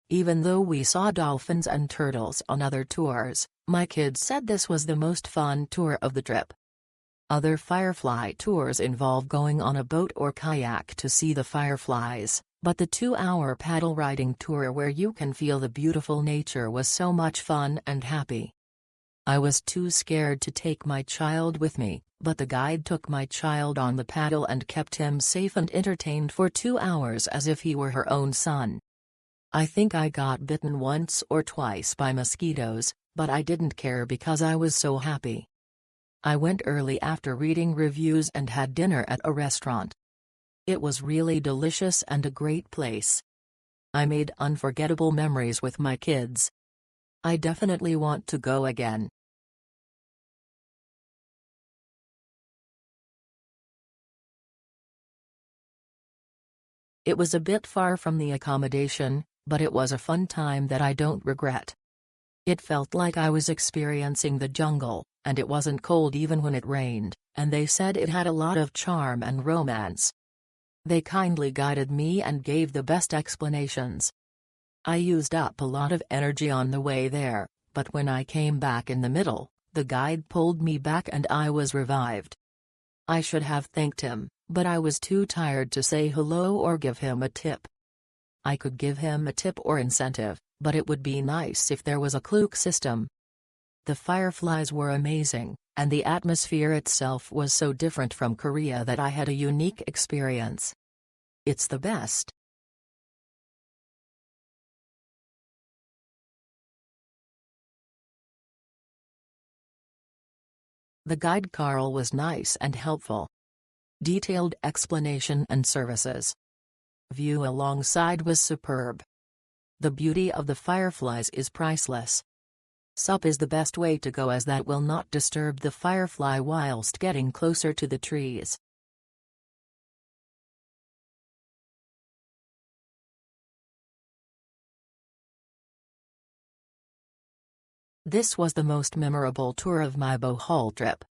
Even though we saw dolphins and turtles on other tours, my kids said this was the most fun tour of the trip. Other Firefly tours involve going on a boat or kayak to see the fireflies, but the 2-hour paddle riding tour where you can feel the beautiful nature was so much fun and happy. I was too scared to take my child with me, but the guide took my child on the paddle and kept him safe and entertained for 2 hours as if he were her own son. I think I got bitten once or twice by mosquitoes, but I didn't care because I was so happy. I went early after reading reviews and had dinner at a restaurant. It was really delicious and a great place. I made unforgettable memories with my kids. I definitely want to go again. It was a bit far from the accommodation, but it was a fun time that I don't regret. It felt like I was experiencing the jungle, and it wasn't cold even when it rained, and they said it had a lot of charm and romance. They kindly guided me and gave the best explanations. I used up a lot of energy on the way there, but when I came back in the middle, the guide pulled me back and I was revived. I should have thanked him, but I was too tired to say hello or give him a tip. I could give him a tip or incentive, but it would be nice if there was a Klook system. The Fireflies were amazing, and the atmosphere itself was so different from Korea that I had a unique experience. It's the best. The guide Carl was nice and helpful. Detailed explanation and services. View alongside was superb. The beauty of the Fireflies is priceless. Sup is the best way to go as that will not disturb the firefly whilst getting closer to the trees. This was the most memorable tour of my Bohol trip.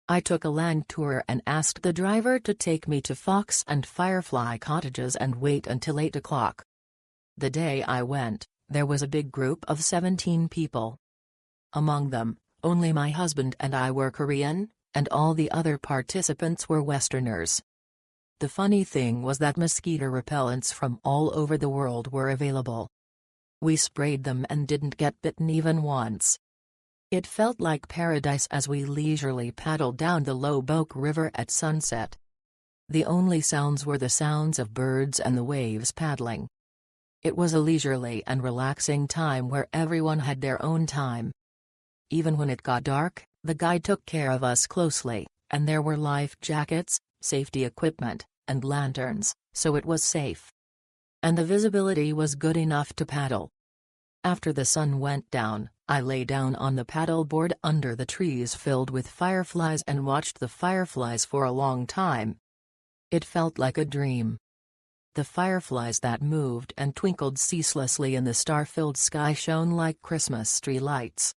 I took a land tour and asked the driver to take me to Fox and Firefly cottages and wait until 8 o'clock. The day I went, there was a big group of 17 people. Among them, only my husband and I were Korean, and all the other participants were Westerners. The funny thing was that mosquito repellents from all over the world were available. We sprayed them and didn't get bitten even once. It felt like paradise as we leisurely paddled down the Loboc River at sunset. The only sounds were the sounds of birds and the waves paddling. It was a leisurely and relaxing time where everyone had their own time. Even when it got dark, the guide took care of us closely, and there were life jackets, safety equipment, and lanterns, so it was safe. And the visibility was good enough to paddle. After the sun went down, I lay down on the paddleboard under the trees filled with fireflies and watched the fireflies for a long time. It felt like a dream. The fireflies that moved and twinkled ceaselessly in the star-filled sky shone like Christmas tree lights.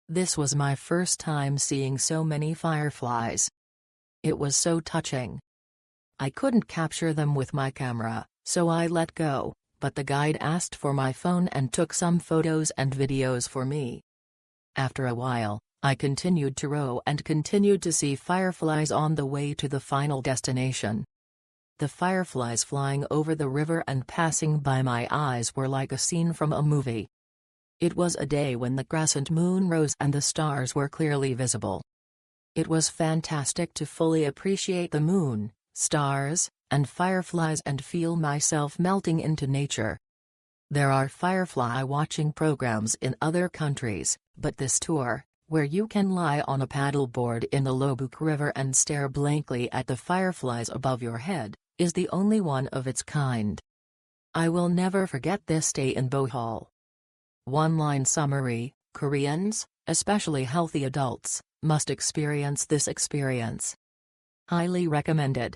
This was my first time seeing so many fireflies. It was so touching. I couldn't capture them with my camera, so I let go, but the guide asked for my phone and took some photos and videos for me. After a while, I continued to row and continued to see fireflies on the way to the final destination. The fireflies flying over the river and passing by my eyes were like a scene from a movie. It was a day when the crescent moon rose and the stars were clearly visible. It was fantastic to fully appreciate the moon, stars, and fireflies and feel myself melting into nature. There are firefly watching programs in other countries, but this tour, where you can lie on a paddleboard in the Loboc River and stare blankly at the fireflies above your head, is the only one of its kind. I will never forget this day in Bohol. One-line summary: Koreans, especially healthy adults, must experience this experience. Highly recommended.